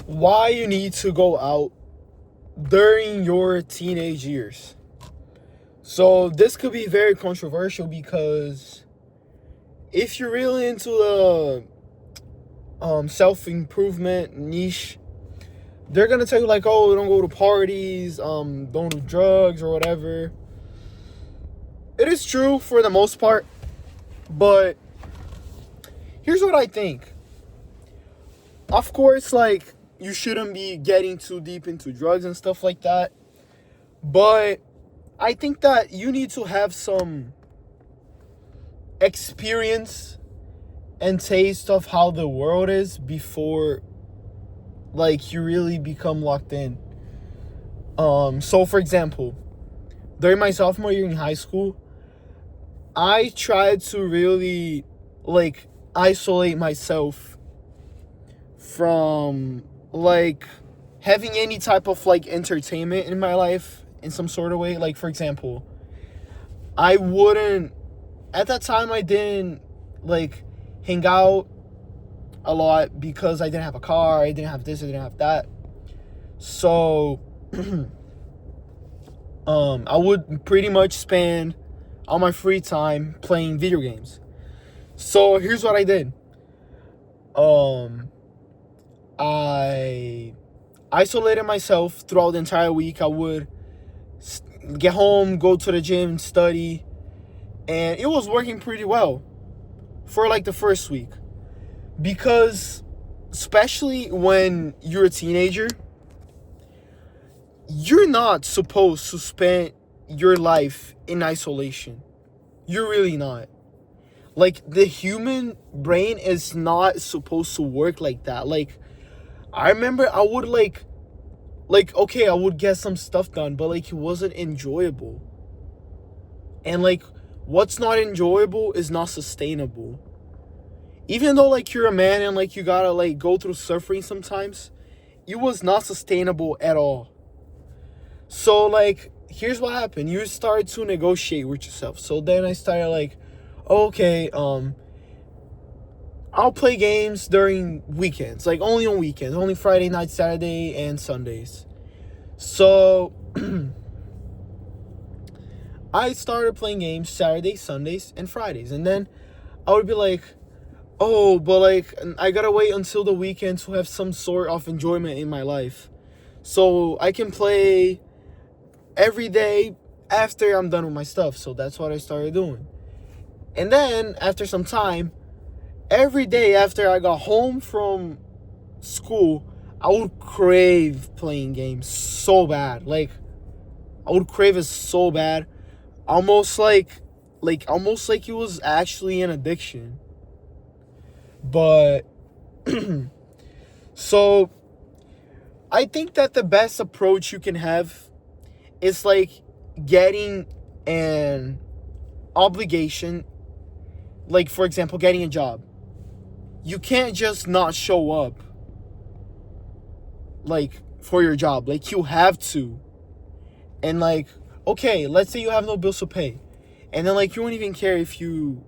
why you need to go out during your teenage years. So this could be very controversial because if you're really into the self-improvement niche, they're gonna tell you like, oh, don't go to parties, don't do drugs or whatever. It is true for the most part, but here's what I think. Of course, like, you shouldn't be getting too deep into drugs and stuff like that, but I think that you need to have some experience and taste of how the world is before, like, you really become locked in. So for example, during my sophomore year in high school, I tried to really, like, isolate myself from, like, having any type of, like, entertainment in my life in some sort of way. Like, for example, I wouldn't, at that time, I didn't, like, hang out a lot because I didn't have a car, I didn't have this, I didn't have that. So, I would pretty much spend all my free time playing video games. So here's what I did. I isolated myself throughout the entire week. I would get home, go to the gym, study, and it was working pretty well for like the first week. Because especially when you're a teenager, you're not supposed to spend your life in isolation. You're really not. Like, the human brain is not supposed to work like that. Like, I remember I would like, okay, I would get some stuff done, but like, it wasn't enjoyable. And like, what's not enjoyable is not sustainable. Even though like you're a man and like you gotta like go through suffering sometimes, it was not sustainable at all. So like, here's what happened. You start to negotiate with yourself. So then I started like, okay, I'll play games during weekends, like only on weekends, only Friday night, Saturday, and Sundays. So I started playing games Saturdays, Sundays, and Fridays. And then I would be like, oh, but like, I gotta wait until the weekend to have some sort of enjoyment in my life. So I can play every day after I'm done with my stuff. So that's what I started doing. And then after some time, every day after I got home from school, I would crave playing games so bad. Like, I would crave it so bad. Almost like it was actually an addiction. But so I think that the best approach you can have is like getting an obligation, like for example, getting a job. You can't just not show up like for your job. Like, you have to. And like, okay, let's say you have no bills to pay, and then like you won't even care if you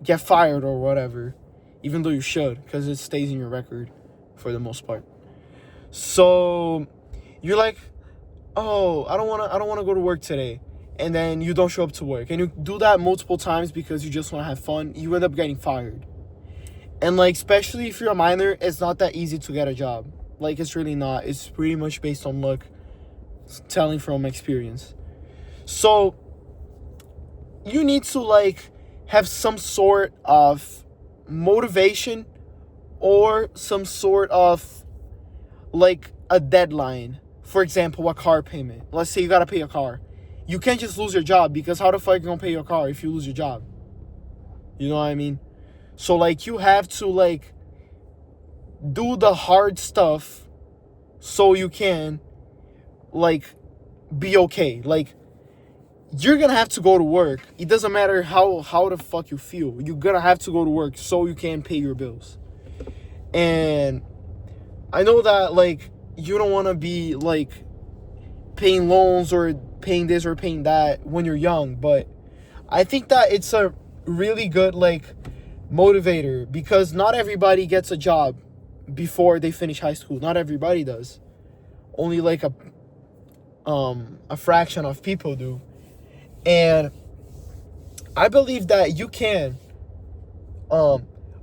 get fired or whatever, even though you should, because it stays in your record for the most part. So you're like, oh, I don't want to go to work today, and then you don't show up to work, and you do that multiple times because you just want to have fun. You end up getting fired. And like, especially if you're a minor, it's not that easy to get a job. Like, it's really not. It's pretty much based on luck, telling from experience. So you need to like have some sort of motivation or some sort of like a deadline. For example, a car payment. Let's say you gotta pay a car. You can't just lose your job, because how the fuck are you gonna pay your car if you lose your job? You know what I mean? So like, you have to like do the hard stuff so you can like be okay. Like, you're gonna have to go to work. It doesn't matter how the fuck you feel. You're gonna have to go to work so you can pay your bills. And I know that like you don't want to be like paying loans or paying this or paying that when you're young, but I think that it's a really good like motivator, because not everybody gets a job before they finish high school. Not everybody does. Only like a fraction of people do. And I believe that you can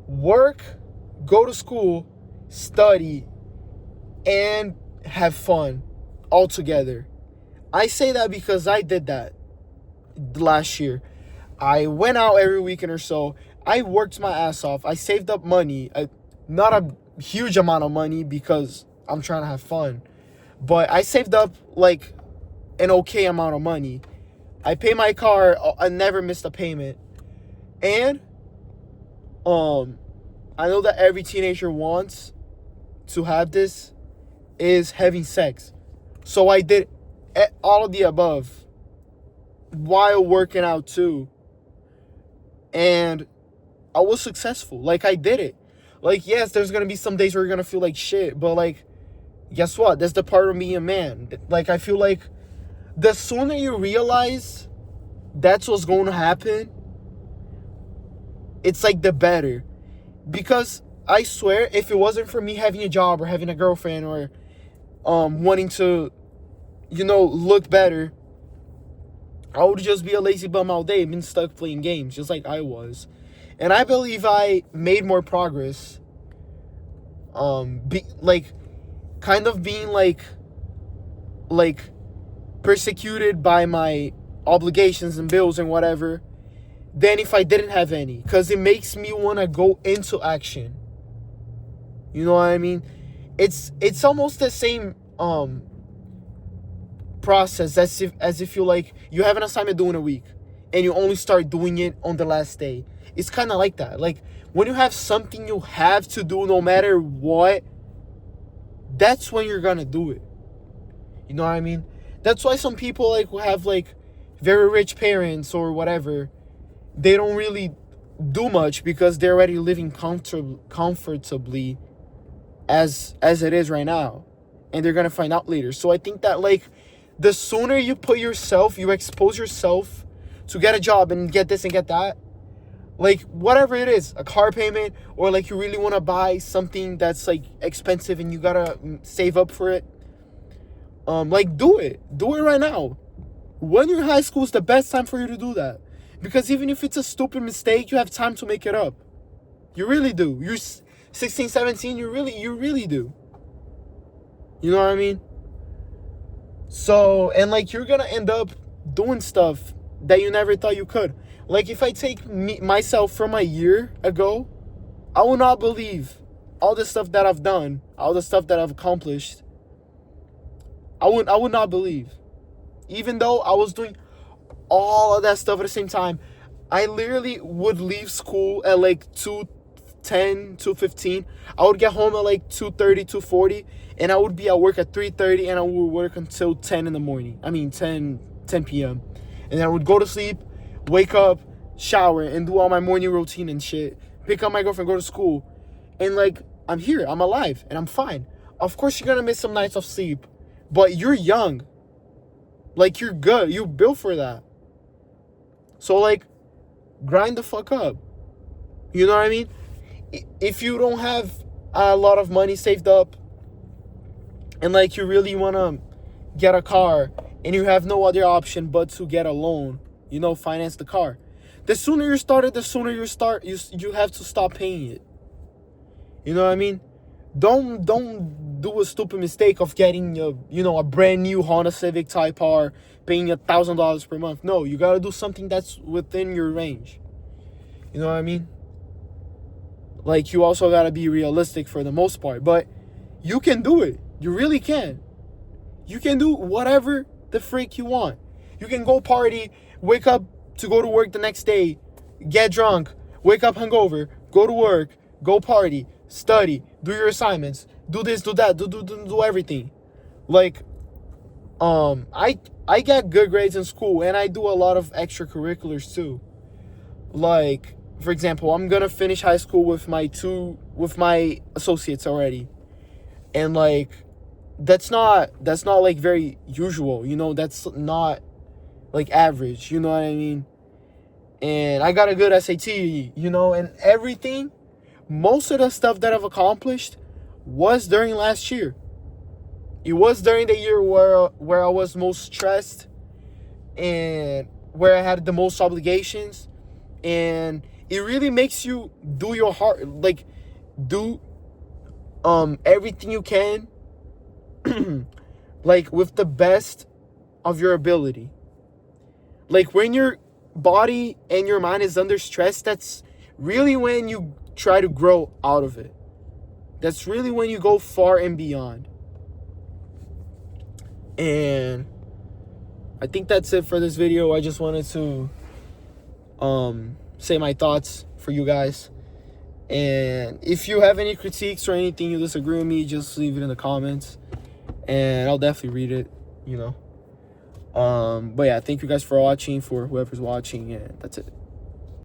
work, go to school, study, and have fun all together. I say that because I did that last year. I went out every weekend or so. I worked my ass off. I saved up money. Not a huge amount of money because I'm trying to have fun. But I saved up like an okay amount of money. I pay my car. I never missed a payment. And I know that every teenager wants to have this is having sex. So I did all of the above while working out too. And I was successful. Like, I did it. Like, yes, there's going to be some days where you're going to feel like shit. But, like, guess what? That's the part of being a man. Like, I feel like the sooner you realize that's what's going to happen, it's, like, the better. Because I swear, if it wasn't for me having a job or having a girlfriend or wanting to, look better, I would just be a lazy bum all day, been stuck playing games, just like I was. And I believe I made more progress. Kind of being like persecuted by my obligations and bills and whatever, than if I didn't have any. Because it makes me want to go into action. You know what I mean? It's almost the same process as if you have an assignment due in a week and you only start doing it on the last day. It's kind of like that. Like, when you have something you have to do no matter what, that's when you're gonna do it. You know what I mean? That's why some people who have very rich parents or whatever, they don't really do much because they're already living comfortably as it is right now, and they're gonna find out later. So I think that the sooner you expose yourself to get a job and get this and get that, whatever it is, a car payment, or you really want to buy something that's expensive and you gotta save up for it, do it right now. When you're in high school is the best time for you to do that, because even if it's a stupid mistake, you have time to make it up. You really do. You're 16, 17, you really do. You know what I mean? So, and you're gonna end up doing stuff that you never thought you could. If I take myself from a year ago, I will not believe all the stuff that I've done, all the stuff that I've accomplished. I would not believe. Even though I was doing all of that stuff at the same time, I literally would leave school at 2:10, 2:15. I would get home at 2:30, 2:40, and I would be at work at 3:30, and I would work until 10 in the morning. 10 p.m. And then I would go to sleep, wake up, shower, and do all my morning routine and shit. Pick up my girlfriend, go to school. And I'm here, I'm alive, and I'm fine. Of course you're gonna miss some nights of sleep, but you're young. You're good. You're built for that. So grind the fuck up. You know what I mean? If you don't have a lot of money saved up and you really wanna get a car and you have no other option but to get a loan, finance the car. The sooner you start it, the sooner you have to stop paying it. You know what I mean? Don't do a stupid mistake of getting a brand new Honda Civic Type R, paying $1,000 per month. No, you gotta do something that's within your range. You know what I mean? You also gotta be realistic for the most part, but you can do it. You really can. You can do whatever the freak you want. You can go party, wake up to go to work the next day, get drunk, wake up hungover, go to work, go party, study, do your assignments, do this, do that, do everything. I get good grades in school, and I do a lot of extracurriculars too. For example, I'm gonna finish high school with my associates already, and that's not very usual. That's not average. You know what I mean? And I got a good SAT. And everything. Most of the stuff that I've accomplished was during last year. It was during the year where I was most stressed and where I had the most obligations, and it really makes you do your heart, like do everything you can like with the best of your ability. Like when your body and your mind is under stress, that's really when you try to grow out of it. That's really when you go far and beyond. And I think that's it for this video. I just wanted to say my thoughts for you guys. And if you have any critiques or anything you disagree with me, just leave it in the comments and I'll definitely read it, you know. But yeah, thank you guys for watching, for whoever's watching, and that's it.